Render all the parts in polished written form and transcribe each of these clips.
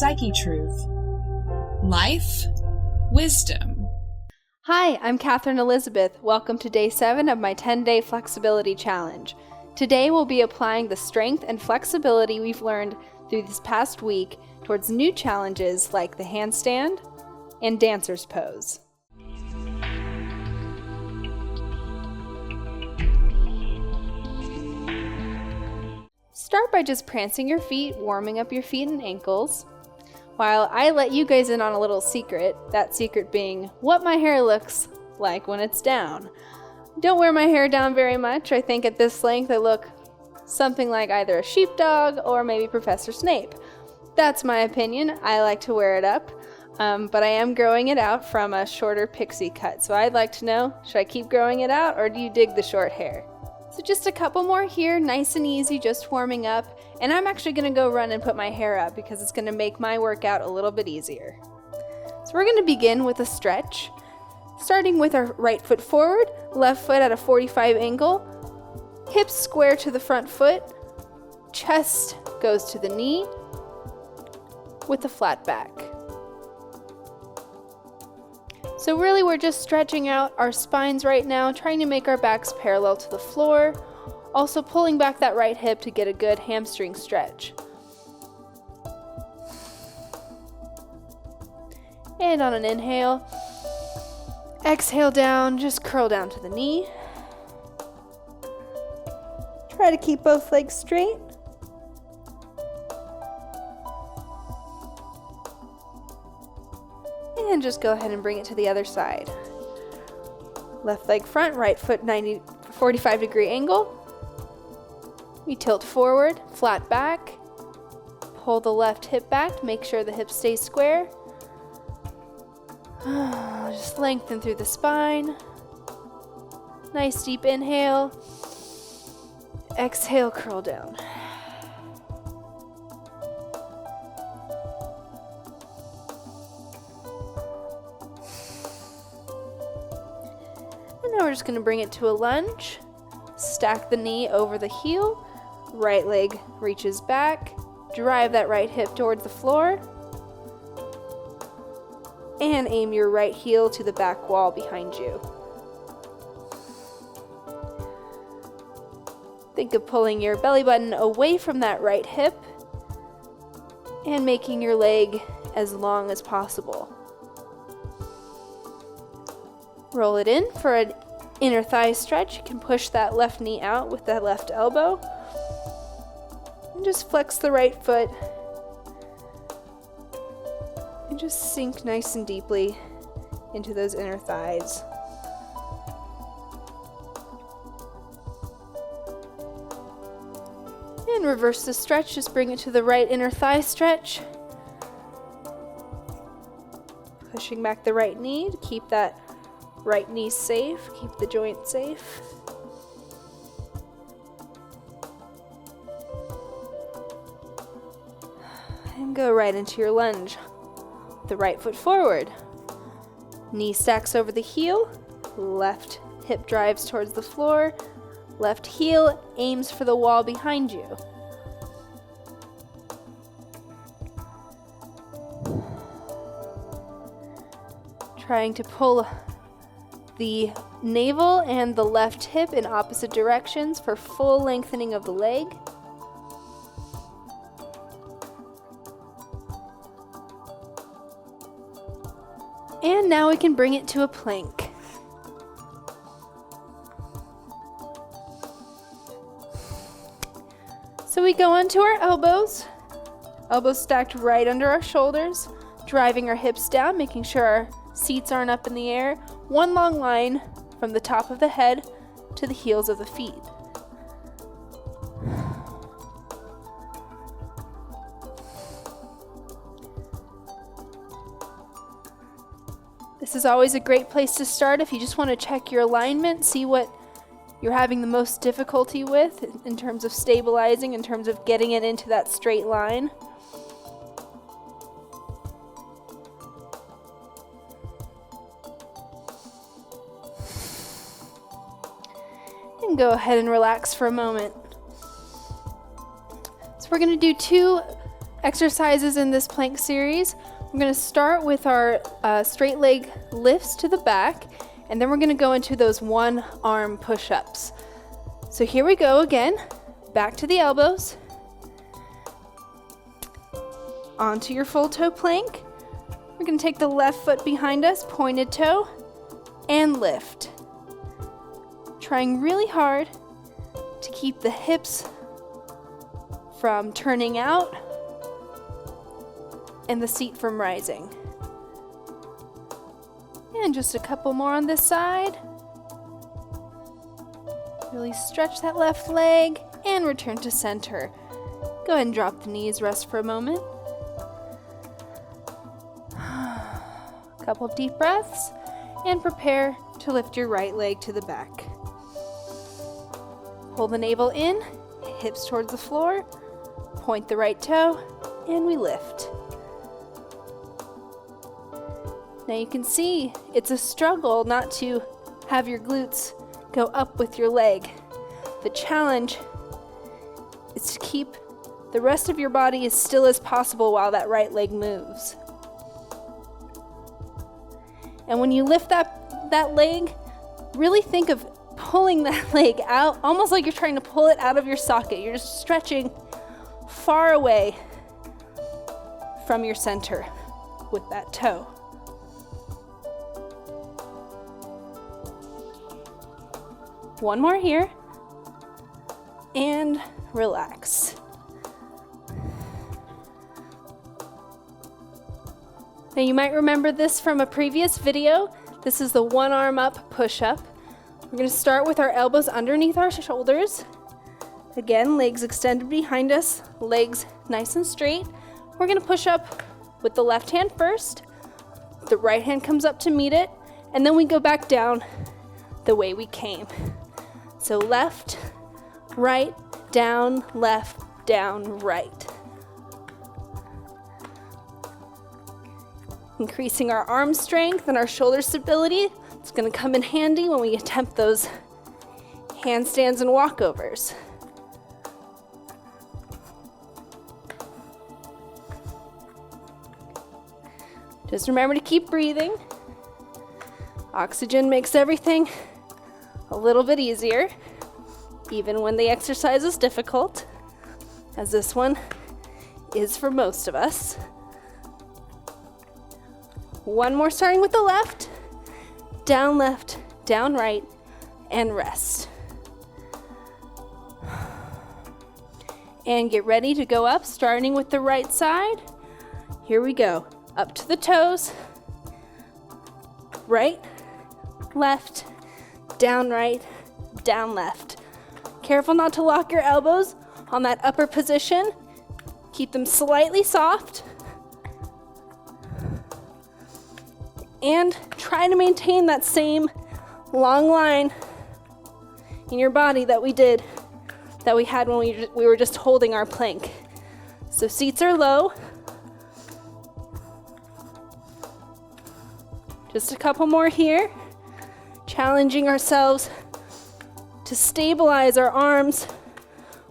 Psychetruth. Life, wisdom. Hi, I'm Catherine Elizabeth. Welcome to day 7 of my 10-day flexibility challenge. Today we'll be applying the strength and flexibility we've learned through this past week towards new challenges like the handstand and dancer's pose. Start by just prancing your feet, warming up your feet and ankles, while I let you guys in on a little secret, that secret being what my hair looks like when it's down. Don't wear my hair down very much. I think at this length I look something like either a sheepdog or maybe Professor Snape. That's my opinion. I like to wear it up, but I am growing it out from a shorter pixie cut. So I'd like to know, should I keep growing it out or do you dig the short hair? So just a couple more here, nice and easy, just warming up. And I'm actually gonna go run and put my hair up because it's gonna make my workout a little bit easier. So we're gonna begin with a stretch, starting with our right foot forward, left foot at a 45 angle, hips square to the front foot, chest goes to the knee with a flat back. So really we're just stretching out our spines right now, trying to make our backs parallel to the floor, also pulling back that right hip to get a good hamstring stretch. And on an inhale, exhale down, just curl down to the knee. Try to keep both legs straight. And just go ahead and bring it to the other side. Left leg front, right foot 45 degree angle. We tilt forward, flat back. Pull the left hip back, make sure the hip stays square. Just lengthen through the spine. Nice deep inhale. Exhale, curl down. And now we're just going to bring it to a lunge. Stack the knee over the heel. Right leg reaches back. Drive that right hip towards the floor. And aim your right heel to the back wall behind you. Think of pulling your belly button away from that right hip and making your leg as long as possible. Roll it in for an inner thigh stretch. You can push that left knee out with that left elbow. And just flex the right foot. And just sink nice and deeply into those inner thighs. And reverse the stretch, just bring it to the right inner thigh stretch. Pushing back the right knee to keep that right knee safe, keep the joint safe. And go right into your lunge. The right foot forward. Knee stacks over the heel. Left hip drives towards the floor. Left heel aims for the wall behind you. Trying to pull the navel and the left hip in opposite directions for full lengthening of the leg. And now we can bring it to a plank. So we go onto our elbows stacked right under our shoulders, driving our hips down, making sure our seats aren't up in the air. One long line from the top of the head to the heels of the feet. This is always a great place to start if you just want to check your alignment, see what you're having the most difficulty with in terms of stabilizing, in terms of getting it into that straight line. And go ahead and relax for a moment. So we're going to do 2 Exercises in this plank series, we're going to start with our straight leg lifts to the back, and then we're going to go into those one arm push-ups. So here we go again, back to the elbows, onto your full toe plank. We're going to take the left foot behind us, pointed toe, and lift. Trying really hard to keep the hips from turning out and the seat from rising. And just a couple more on this side. Really stretch that left leg and return to center. Go ahead and drop the knees, rest for a moment. Couple of deep breaths and prepare to lift your right leg to the back. Pull the navel in, hips towards the floor, point the right toe, and we lift. Now you can see it's a struggle not to have your glutes go up with your leg. The challenge is to keep the rest of your body as still as possible while that right leg moves. And when you lift that leg, really think of pulling that leg out, almost like you're trying to pull it out of your socket. You're just stretching far away from your center with that toe. One more here, and relax. Now you might remember this from a previous video. This is the one arm up push-up. We're going to start with our elbows underneath our shoulders. Again, legs extended behind us, legs nice and straight. We're going to push up with the left hand first. The right hand comes up to meet it, and then we go back down the way we came. So left, right, down, left, down, right. Increasing our arm strength and our shoulder stability. It's going to come in handy when we attempt those handstands and walkovers. Just remember to keep breathing. Oxygen makes everything a little bit easier, even when the exercise is difficult, as this one is for most of us. One more, starting with the left, down, right, and rest. And get ready to go up, starting with the right side. Here we go. Up to the toes, right, left, down right, down left. Careful not to lock your elbows on that upper position. Keep them slightly soft. And try to maintain that same long line in your body that we had when we were just holding our plank. So seats are low. Just a couple more here. Challenging ourselves to stabilize our arms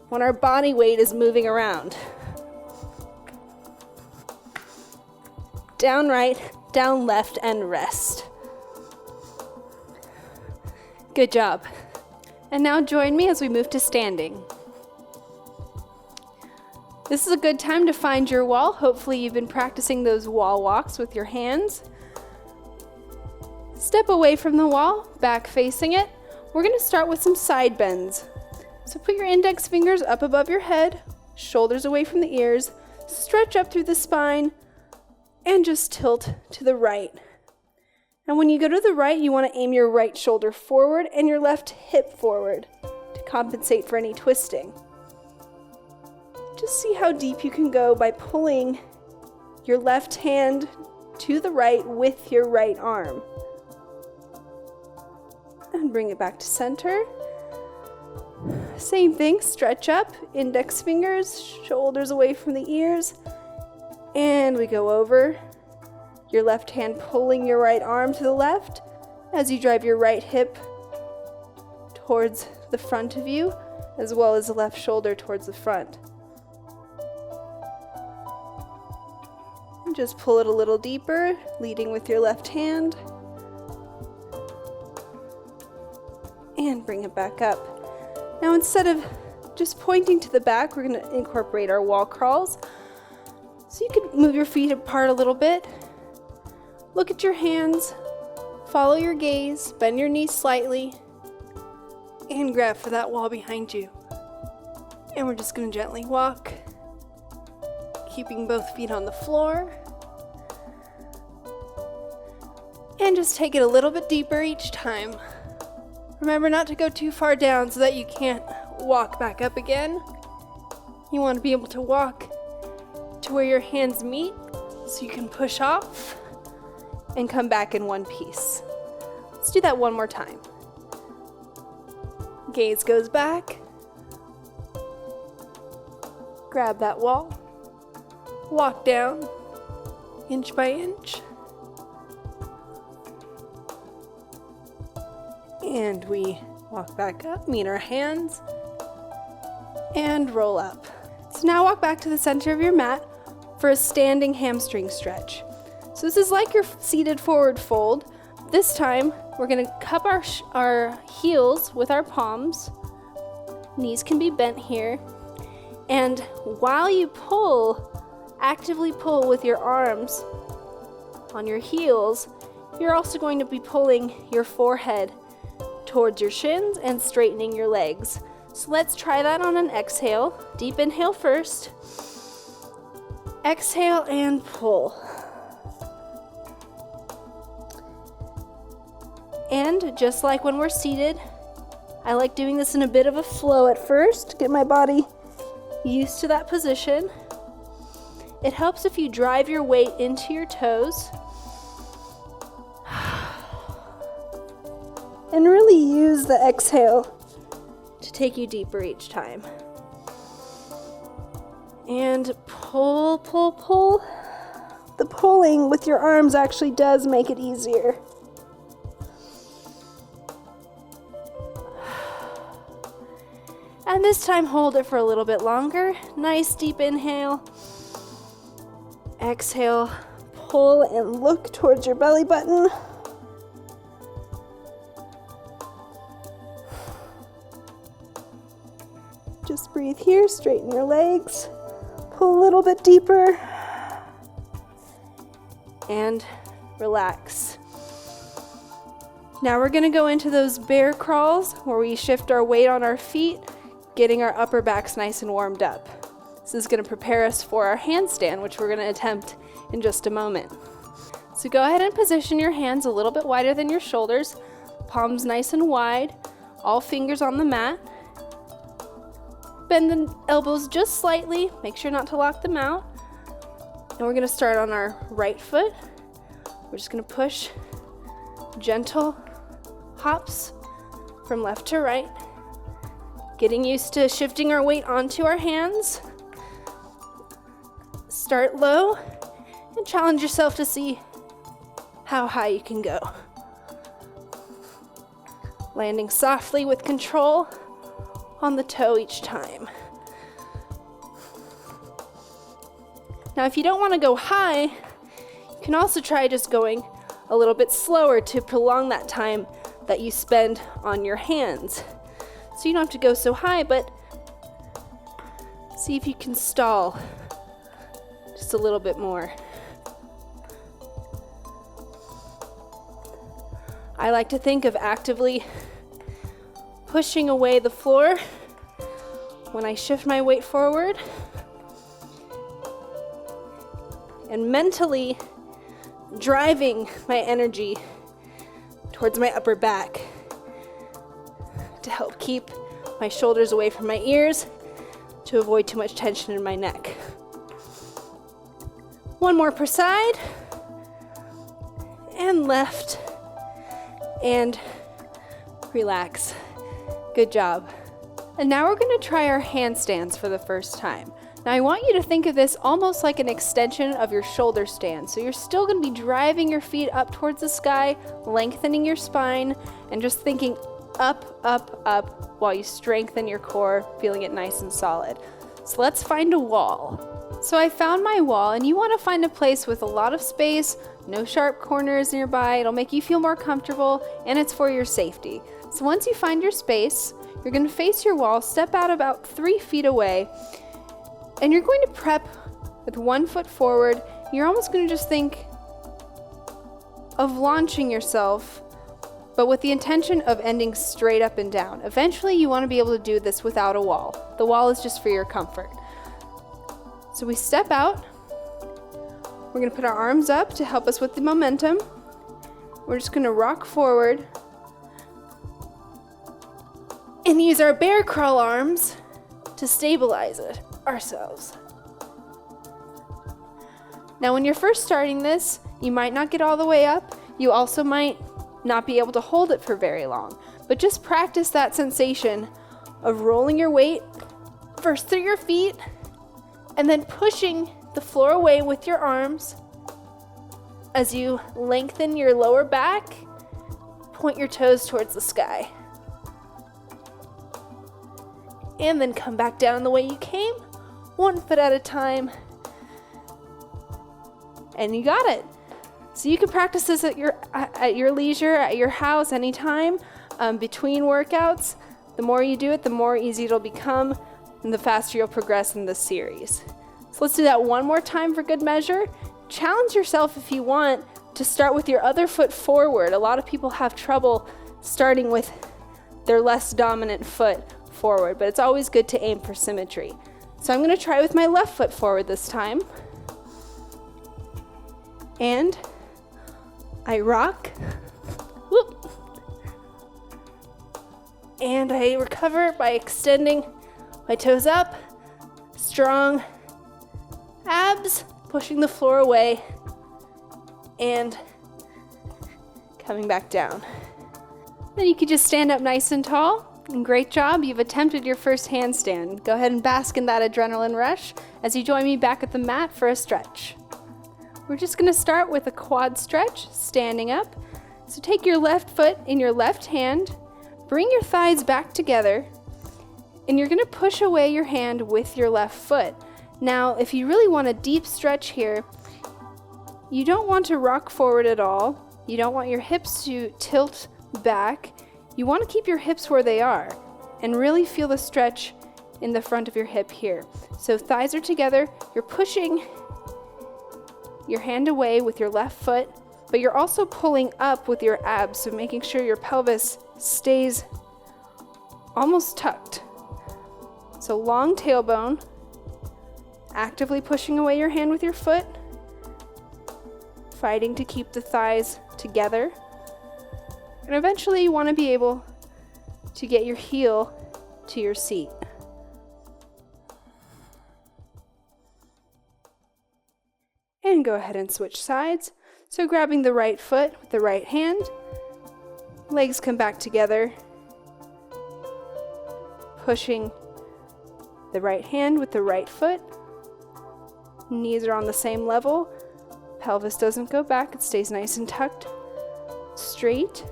when our body weight is moving around. Down right, down left, and rest. Good job. And now join me as we move to standing. This is a good time to find your wall. Hopefully you've been practicing those wall walks with your hands. Step away from the wall, back facing it. We're going to start with some side bends. So put your index fingers up above your head, shoulders away from the ears, stretch up through the spine, and just tilt to the right. And when you go to the right, you want to aim your right shoulder forward and your left hip forward to compensate for any twisting. Just see how deep you can go by pulling your left hand to the right with your right arm. And bring it back to center. Same thing, stretch up, index fingers, shoulders away from the ears, and we go over. Your left hand pulling your right arm to the left as you drive your right hip towards the front of you, as well as the left shoulder towards the front. Just pull it a little deeper, leading with your left hand. And bring it back up. Now instead of just pointing to the back, we're going to incorporate our wall crawls. So you can move your feet apart a little bit. Look at your hands. Follow your gaze. Bend your knees slightly. And grab for that wall behind you. And we're just going to gently walk, keeping both feet on the floor. And just take it a little bit deeper each time. Remember not to go too far down so that you can't walk back up again. You want to be able to walk to where your hands meet so you can push off and come back in one piece. Let's do that one more time. Gaze goes back. Grab that wall. Walk down inch by inch. And we walk back up, meet our hands, and roll up. So now walk back to the center of your mat for a standing hamstring stretch. So this is like your seated forward fold. This time, we're going to cup our heels with our palms. Knees can be bent here. And while you pull, actively pull with your arms on your heels, you're also going to be pulling your forehead towards your shins and straightening your legs. So let's try that on an exhale. Deep inhale first. Exhale and pull. And just like when we're seated, I like doing this in a bit of a flow at first, get my body used to that position. It helps if you drive your weight into your toes and really use the exhale to take you deeper each time. And pull, pull, pull. The pulling with your arms actually does make it easier. And this time hold it for a little bit longer. Nice deep inhale. Exhale, pull and look towards your belly button. Just breathe here, straighten your legs. Pull a little bit deeper. And relax. Now we're going to go into those bear crawls where we shift our weight on our feet, getting our upper backs nice and warmed up. This is going to prepare us for our handstand, which we're going to attempt in just a moment. So go ahead and position your hands a little bit wider than your shoulders, palms nice and wide, all fingers on the mat. Bend the elbows just slightly, make sure not to lock them out. And we're going to start on our right foot. We're just going to push gentle hops from left to right. Getting used to shifting our weight onto our hands. Start low and challenge yourself to see how high you can go. Landing softly with control on the toe each time. Now, if you don't want to go high, you can also try just going a little bit slower to prolong that time that you spend on your hands. So you don't have to go so high, but see if you can stall just a little bit more. I like to think of actively pushing away the floor when I shift my weight forward, and mentally driving my energy towards my upper back to help keep my shoulders away from my ears to avoid too much tension in my neck. One more per side, and left, and relax. Good job. And now we're going to try our handstands for the first time. Now I want you to think of this almost like an extension of your shoulder stand. So you're still going to be driving your feet up towards the sky, lengthening your spine, and just thinking up, up, up while you strengthen your core, feeling it nice and solid. So let's find a wall. So I found my wall, and you want to find a place with a lot of space, no sharp corners nearby. It'll make you feel more comfortable, and it's for your safety. So once you find your space, you're going to face your wall, step out about 3 feet away, and you're going to prep with 1 foot forward. You're almost going to just think of launching yourself, but with the intention of ending straight up and down. Eventually, you want to be able to do this without a wall. The wall is just for your comfort. So we step out. We're going to put our arms up to help us with the momentum. We're just going to rock forward and use our bear crawl arms to stabilize it ourselves. Now, when you're first starting this, you might not get all the way up. You also might not be able to hold it for very long, but just practice that sensation of rolling your weight first through your feet and then pushing the floor away with your arms as you lengthen your lower back, point your toes towards the sky. And then come back down the way you came, 1 foot at a time. And you got it. So you can practice this at your leisure, at your house, anytime, between workouts. The more you do it, the more easy it'll become, and the faster you'll progress in this series. So let's do that one more time for good measure. Challenge yourself if you want to start with your other foot forward. A lot of people have trouble starting with their less dominant foot forward, but it's always good to aim for symmetry. So I'm going to try with my left foot forward this time. And I rock. Whoop. And I recover by extending my toes up. Strong abs, pushing the floor away and coming back down. Then you can just stand up nice and tall. And great job, you've attempted your first handstand. Go ahead and bask in that adrenaline rush as you join me back at the mat for a stretch. We're just going to start with a quad stretch, standing up. So take your left foot in your left hand, bring your thighs back together, and you're going to push away your hand with your left foot. Now, if you really want a deep stretch here, you don't want to rock forward at all. You don't want your hips to tilt back. You want to keep your hips where they are and really feel the stretch in the front of your hip here. So thighs are together, you're pushing your hand away with your left foot, but you're also pulling up with your abs, so making sure your pelvis stays almost tucked. So long tailbone, actively pushing away your hand with your foot, fighting to keep the thighs together. And eventually you want to be able to get your heel to your seat. And go ahead and switch sides. So grabbing the right foot with the right hand, legs come back together, pushing the right hand with the right foot, knees are on the same level, pelvis doesn't go back, it stays nice and tucked, straight.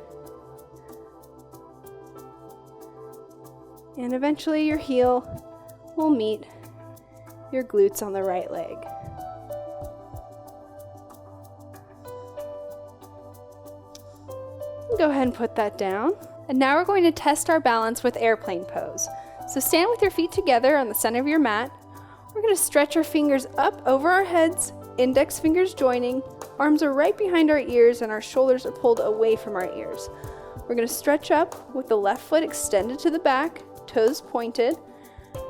And eventually your heel will meet your glutes on the right leg. Go ahead and put that down. And now we're going to test our balance with airplane pose. So stand with your feet together on the center of your mat. We're going to stretch our fingers up over our heads, index fingers joining, arms are right behind our ears, and our shoulders are pulled away from our ears. We're going to stretch up with the left foot extended to the back, toes pointed,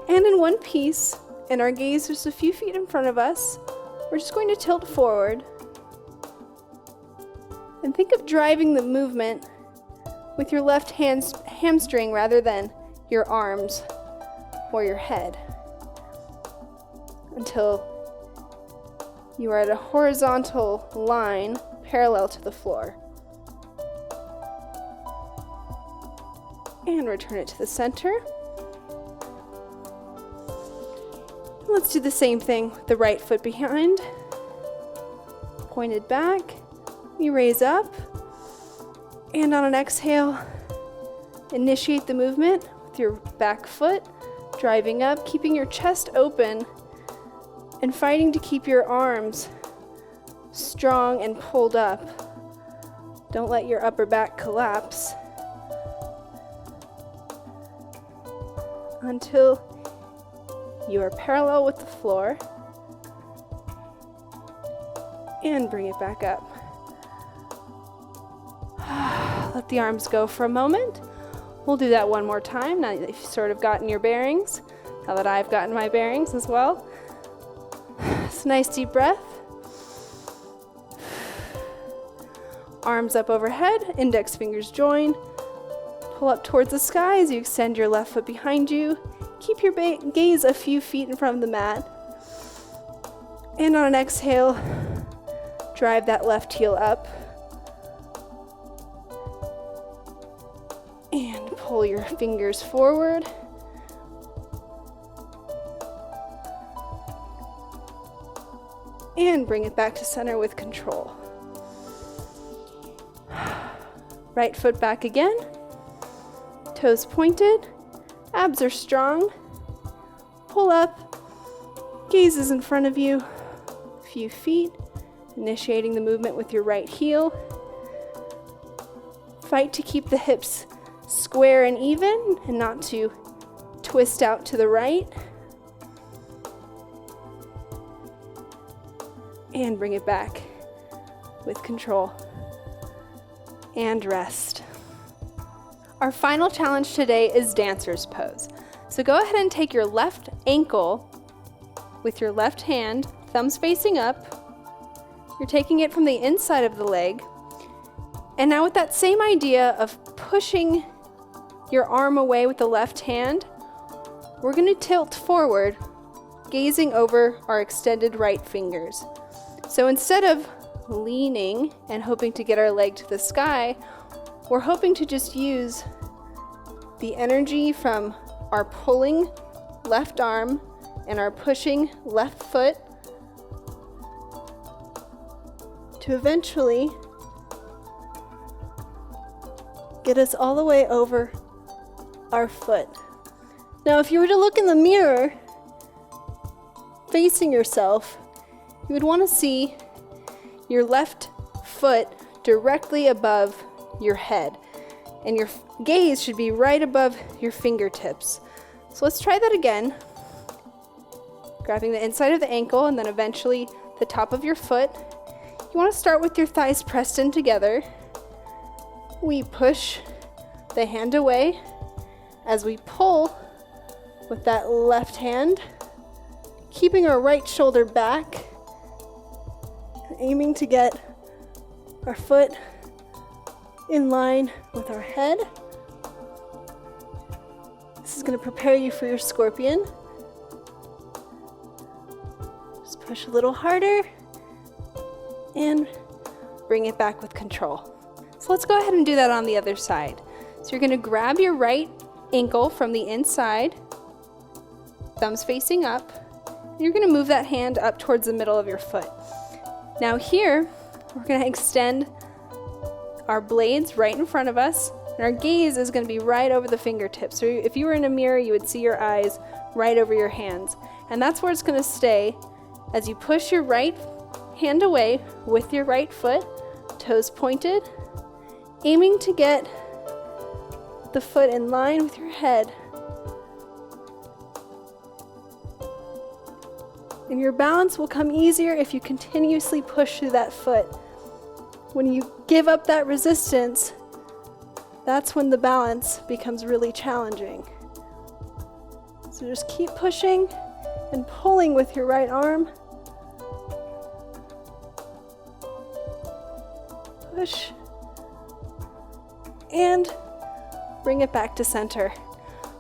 and in one piece, and our gaze just a few feet in front of us. We're just going to tilt forward and think of driving the movement with your left hamstring rather than your arms or your head until you are at a horizontal line parallel to the floor. And return it to the center. Let's do the same thing with the right foot behind, pointed back. You raise up, and on an exhale, initiate the movement with your back foot, driving up, keeping your chest open and fighting to keep your arms strong and pulled up. Don't let your upper back collapse until you are parallel with the floor, and bring it back up. Let the arms go for a moment. We'll do that one more time now that you've sort of gotten your bearings, now that I've gotten my bearings as well. It's a nice deep breath. Arms up overhead, index fingers join. Pull up towards the sky as you extend your left foot behind you. Keep your gaze a few feet in front of the mat. And on an exhale, drive that left heel up. And pull your fingers forward. And bring it back to center with control. Right foot back again. Toes pointed. Abs are strong. Pull up. Gaze is in front of you. A few feet. Initiating the movement with your right heel. Fight to keep the hips square and even and not to twist out to the right. And bring it back with control. And rest. Our final challenge today is dancer's pose. So go ahead and take your left ankle with your left hand, thumbs facing up. You're taking it from the inside of the leg. And now with that same idea of pushing your arm away with the left hand, we're going to tilt forward, gazing over our extended right fingers. So instead of leaning and hoping to get our leg to the sky, we're hoping to just use the energy from our pulling left arm and our pushing left foot to eventually get us all the way over our foot. Now, if you were to look in the mirror facing yourself, you would want to see your left foot directly above your head, and your gaze should be right above your fingertips. So let's try that again. Grabbing the inside of the ankle and then eventually the top of your foot. You want to start with your thighs pressed in together. We push the hand away as we pull with that left hand, keeping our right shoulder back, aiming to get our foot in line with our head. This is going to prepare you for your scorpion. Just push a little harder and bring it back with control. So let's go ahead and do that on the other side. So you're going to grab your right ankle from the inside, thumbs facing up, and you're going to move that hand up towards the middle of your foot. Now here, we're going to extend our blades right in front of us, and our gaze is going to be right over the fingertips. So if you were in a mirror, you would see your eyes right over your hands. And that's where it's going to stay as you push your right hand away with your right foot, toes pointed, aiming to get the foot in line with your head. And your balance will come easier if you continuously push through that foot. When you give up that resistance, that's when the balance becomes really challenging. So just keep pushing and pulling with your right arm. Push. And bring it back to center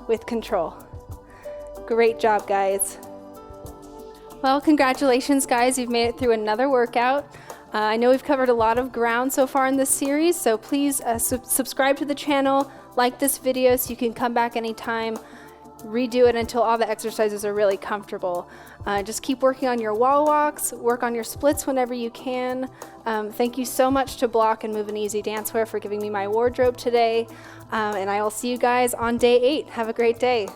with control. Great job, guys. Well, congratulations, guys. You've made it through another workout. I know we've covered a lot of ground so far in this series, so please subscribe to the channel, like this video so you can come back anytime, redo it until all the exercises are really comfortable. Just keep working on your wall walks, work on your splits whenever you can. Thank you so much to Block and Move and Easy Dancewear for giving me my wardrobe today, and I will see you guys on day 8. Have a great day.